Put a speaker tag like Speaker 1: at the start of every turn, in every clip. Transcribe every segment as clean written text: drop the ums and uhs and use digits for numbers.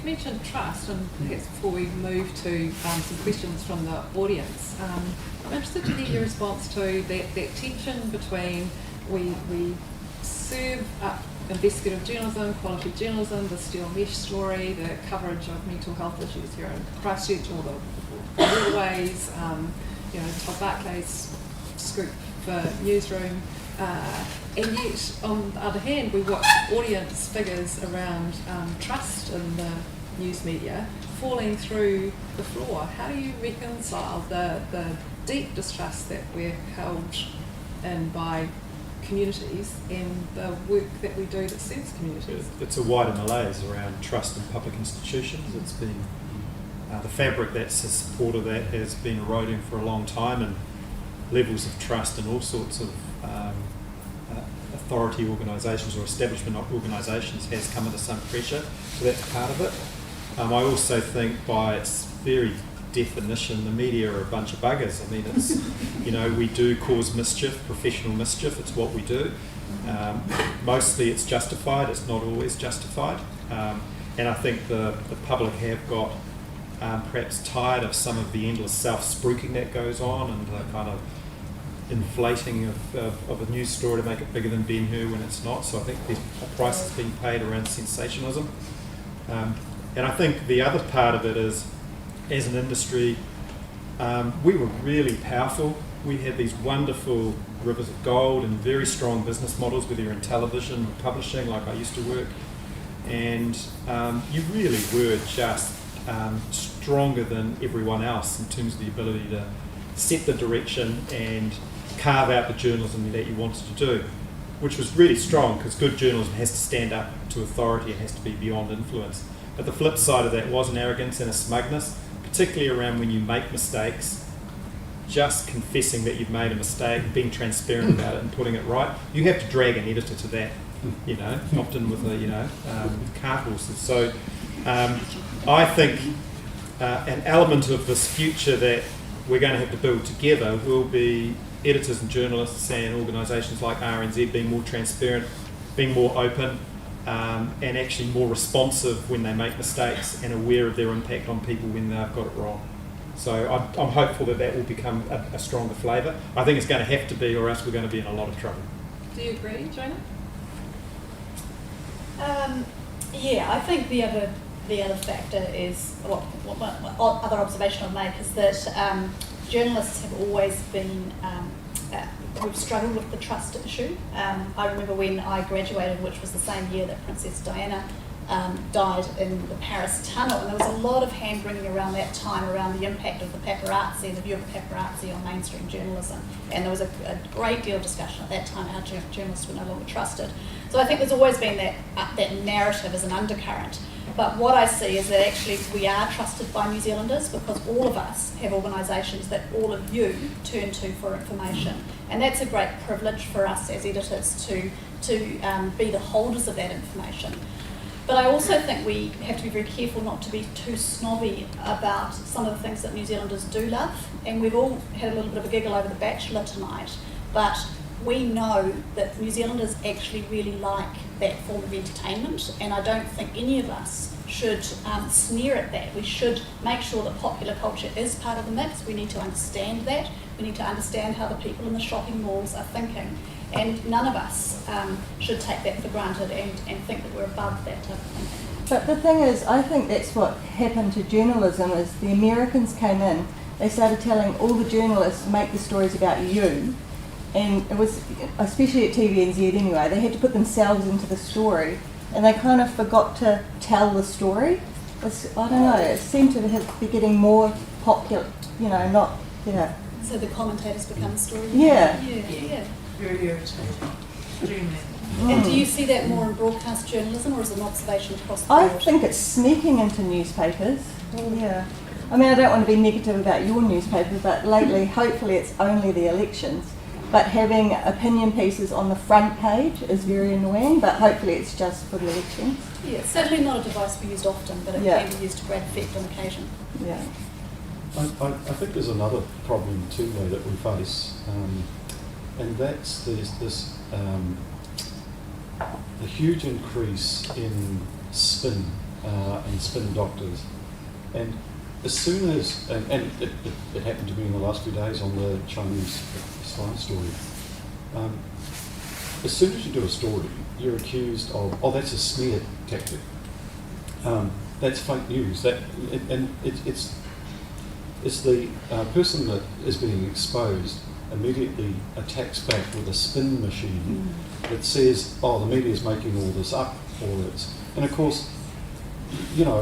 Speaker 1: mentioned trust, and perhaps before we move to some questions from the audience, I'm interested to hear your response to that tension between we serve up investigative journalism, quality journalism, the steel mesh story, the coverage of mental health issues here in Christchurch, or the waterways, Todd Barclay's scoop for Newsroom, and yet on the other hand we watch audience figures around trust in the news media falling through the floor. How do you reconcile the deep distrust that we're held in by communities and the work that we do that serves communities?
Speaker 2: It's a wider malaise around trust in public institutions. It's been the fabric that's a support of that has been eroding for a long time, and levels of trust in all sorts of authority organisations or establishment organisations has come under some pressure, so that's part of it. I also think by its very definition, the media are a bunch of buggers. I mean, it's, we do cause mischief, professional mischief, it's what we do. Mostly it's justified, it's not always justified. And I think the public have got perhaps tired of some of the endless self-spruiking that goes on, and the kind of inflating of a news story to make it bigger than Ben Hur when it's not. So I think there's a price that's being paid around sensationalism. And I think the other part of it is, as an industry, we were really powerful. We had these wonderful rivers of gold and very strong business models, whether you're in television or publishing, like I used to work. And you really were just stronger than everyone else in terms of the ability to set the direction and carve out the journalism that you wanted to do, which was really strong, because good journalism has to stand up to authority, it has to be beyond influence. But the flip side of that was an arrogance and a smugness, particularly around when you make mistakes, just confessing that you've made a mistake, being transparent about it and putting it right. You have to drag an editor to that, often with cart horses. So I think an element of this future that we're going to have to build together will be editors and journalists and organisations like RNZ being more transparent, being more open, and actually more responsive when they make mistakes and aware of their impact on people when they've got it wrong. So I'm hopeful that will become a stronger flavour. I think it's going to have to be, or else we're going to be in a lot of trouble.
Speaker 1: Do you agree, Joanna?
Speaker 3: Yeah, I think the other factor is, what other observation I'll make is that journalists have always been, we've struggled with the trust issue. I remember when I graduated, which was the same year that Princess Diana died in the Paris tunnel, and there was a lot of hand-wringing around that time around the impact of the paparazzi and the view of the paparazzi on mainstream journalism, and there was a great deal of discussion at that time how journalists were no longer trusted. So I think there's always been that narrative as an undercurrent. But what I see is that actually we are trusted by New Zealanders, because all of us have organisations that all of you turn to for information, and that's a great privilege for us as editors to be the holders of that information. But I also think we have to be very careful not to be too snobby about some of the things that New Zealanders do love, and we've all had a little bit of a giggle over The Bachelor tonight, but we know that New Zealanders actually really like that form of entertainment, and I don't think any of us should sneer at that. We should make sure that popular culture is part of the mix. We need to understand that. We need to understand how the people in the shopping malls are thinking, and none of us should take that for granted and think that we're above that type of thinking.
Speaker 4: But the thing is, I think that's what happened to journalism, is the Americans came in, they started telling all the journalists, make the stories about you. And it was, especially at TVNZ anyway, they had to put themselves into the story, and they kind of forgot to tell the story. I don't know, it seemed to be getting more popular,
Speaker 3: So the commentators become the story?
Speaker 4: Yeah.
Speaker 3: Yeah.
Speaker 5: Very irritating. Extremely.
Speaker 3: And do you see that more in broadcast journalism, or is it an observation across the board?
Speaker 4: I think it's sneaking into newspapers. Yeah. I mean, I don't want to be negative about your newspaper, but lately, hopefully it's only the elections. But having opinion pieces on the front page is very annoying, but hopefully it's just for the elections.
Speaker 3: Yeah, it's certainly not a device we used often, but it can be used to great effect on occasion.
Speaker 4: Yeah.
Speaker 6: I think there's another problem too, though, that we face, and that's the huge increase in spin and spin doctors. And as soon as, and it happened to me in the last few days on the Chinese spy story, as soon as you do a story, you're accused of, oh, that's a smear tactic. That's fake news. It's the person that is being exposed immediately attacks back with a spin machine that says, oh, the media is making all this up, or it's... And of course, you know,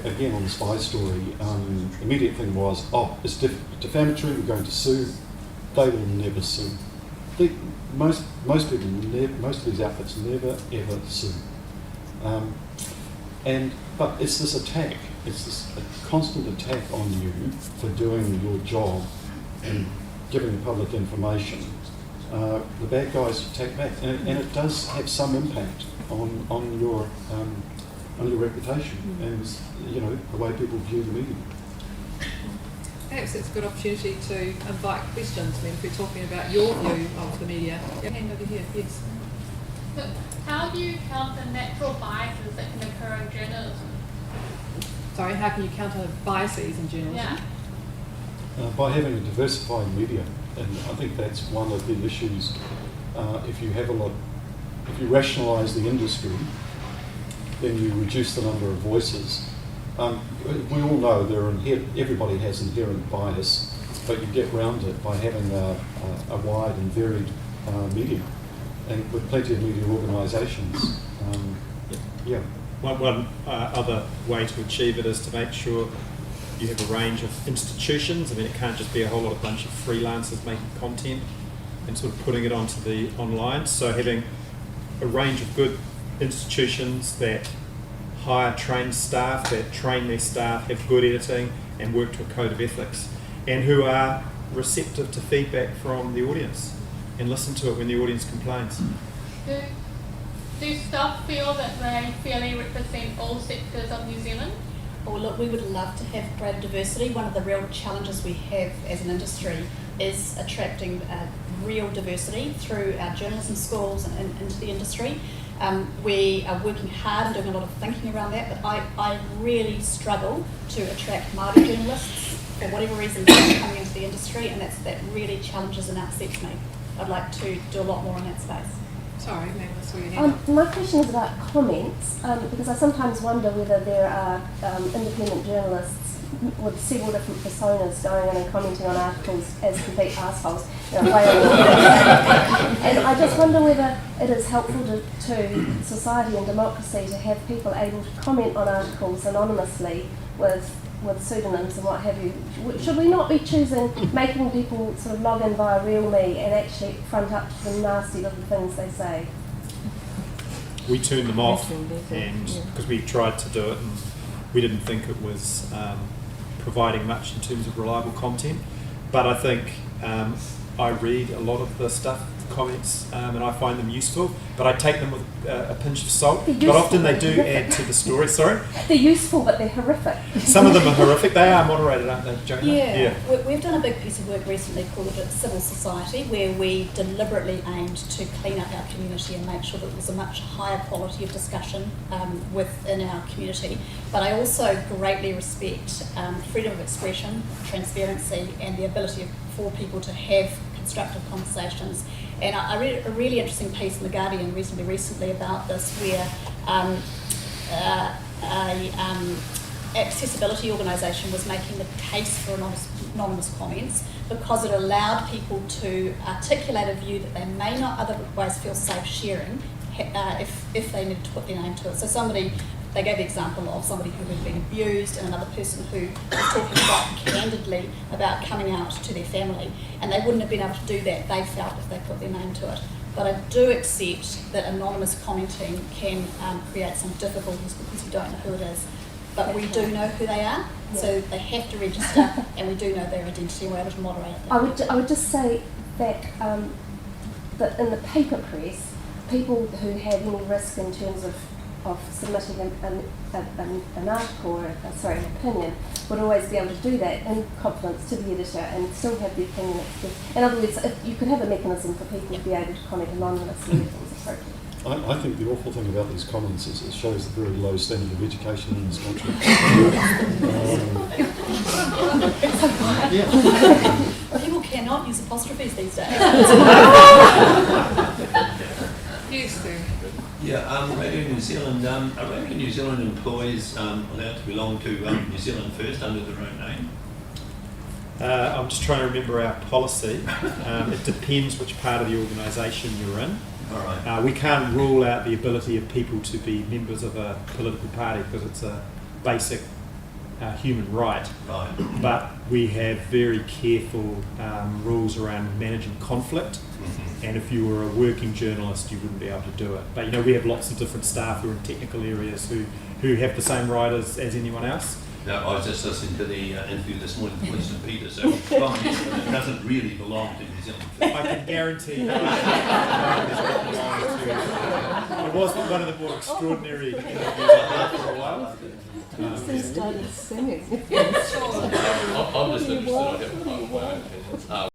Speaker 6: again on the spy story, the immediate thing was, oh, it's defamatory, we're going to sue. They will never sue. Most people, most of these outfits never ever sue. But it's this attack, it's this constant attack on you for doing your job and giving the public information. The bad guys attack back, and it does have some impact on your reputation and, you know, the way people view the media.
Speaker 1: Perhaps it's a good opportunity to invite questions. I mean, if we're talking about your view of the media. Hand over here, yes.
Speaker 7: So how do you counter natural biases that can occur in journalism?
Speaker 1: Sorry, how can you counter biases in journalism?
Speaker 7: Yeah.
Speaker 6: By having a diversified media, and I think that's one of the issues. If you rationalise the industry, then you reduce the number of voices. We all know everybody has inherent bias, but you get around it by having a wide and varied media, and with plenty of media organisations. Yeah.
Speaker 2: One other way to achieve it is to make sure you have a range of institutions. I mean, it can't just be a whole lot of bunch of freelancers making content and sort of putting it onto the online. So having a range of good institutions that hire trained staff, that train their staff, have good editing and work to a code of ethics, and who are receptive to feedback from the audience and listen to it when the audience complains.
Speaker 7: Do staff feel that they fairly represent all sectors of New Zealand?
Speaker 3: Well, look, we would love to have greater diversity. One of the real challenges we have as an industry is attracting real diversity through our journalism schools and into the industry. We are working hard and doing a lot of thinking around that, but I really struggle to attract Māori journalists for whatever reason they're coming into the industry, and that really challenges and upsets me. I'd like to do a lot more in that space.
Speaker 1: Sorry, maybe that's where you hand.
Speaker 8: My question is about comments, because I sometimes wonder whether there are independent journalists with several different personas going in and commenting on articles as complete assholes. And I just wonder whether it is helpful to society and democracy to have people able to comment on articles anonymously with pseudonyms and what have you. Should we not be making people sort of log in via RealMe and actually front up to the nasty little things they say?
Speaker 2: We turned them off, and because we tried to do it, and we didn't think it was providing much in terms of reliable content. But I think I read a lot of the stuff, comments, and I find them useful, but I take them with a pinch of salt. But often they do add to the story. Sorry?
Speaker 8: They're useful, but they're horrific.
Speaker 2: Some of them are horrific. They are moderated, aren't they, Joanna?
Speaker 3: Yeah. We've done a big piece of work recently called Civil Society, where we deliberately aimed to clean up our community and make sure that there was a much higher quality of discussion within our community. But I also greatly respect freedom of expression, transparency, and the ability for people to have constructive conversations. And I read a really interesting piece in The Guardian recently about this, where accessibility organisation was making the case for anonymous comments because it allowed people to articulate a view that they may not otherwise feel safe sharing if they needed to put their name to it. So they gave the example of somebody who had been abused and another person who was talking quite candidly about coming out to their family, and they wouldn't have been able to do that, they felt, if they put their name to it. But I do accept that anonymous commenting can create some difficulties because you don't know who it is. But we do know who they are, so they have to register, and we do know their identity, and we're able to moderate that.
Speaker 8: I would just say that that in the paper press, people who have any risk in terms of submitting an article or an opinion would always be able to do that in confidence to the editor and still have the opinion expressed. In other words, if you could have a mechanism for people to be able to comment anonymously if it was appropriate.
Speaker 6: I think the awful thing about these comments is it shows the very low standard of education in this country.
Speaker 3: People cannot use apostrophes these days.
Speaker 1: Yes, sir.
Speaker 9: Yeah, Radio New Zealand. Are Radio New Zealand employees allowed to belong to New Zealand First under their own name?
Speaker 2: I'm just trying to remember our policy. It depends which part of the organisation you're in.
Speaker 9: All right.
Speaker 2: We can't rule out the ability of people to be members of a political party because it's a basic human right.
Speaker 9: Right.
Speaker 2: But we have very careful rules around managing conflict.
Speaker 9: Mm-hmm.
Speaker 2: And if you were a working journalist, you wouldn't be able to do it. But we have lots of different staff who are in technical areas who have the same right as anyone else.
Speaker 9: No, I was just listening to the interview this morning with Winston Peters, so it doesn't really belong to New Zealand.
Speaker 2: I can guarantee you. It was one of the more extraordinary interviews I've had for a while.
Speaker 4: He started singing.
Speaker 1: Sure.
Speaker 10: I'm just interested, I have my own opinions.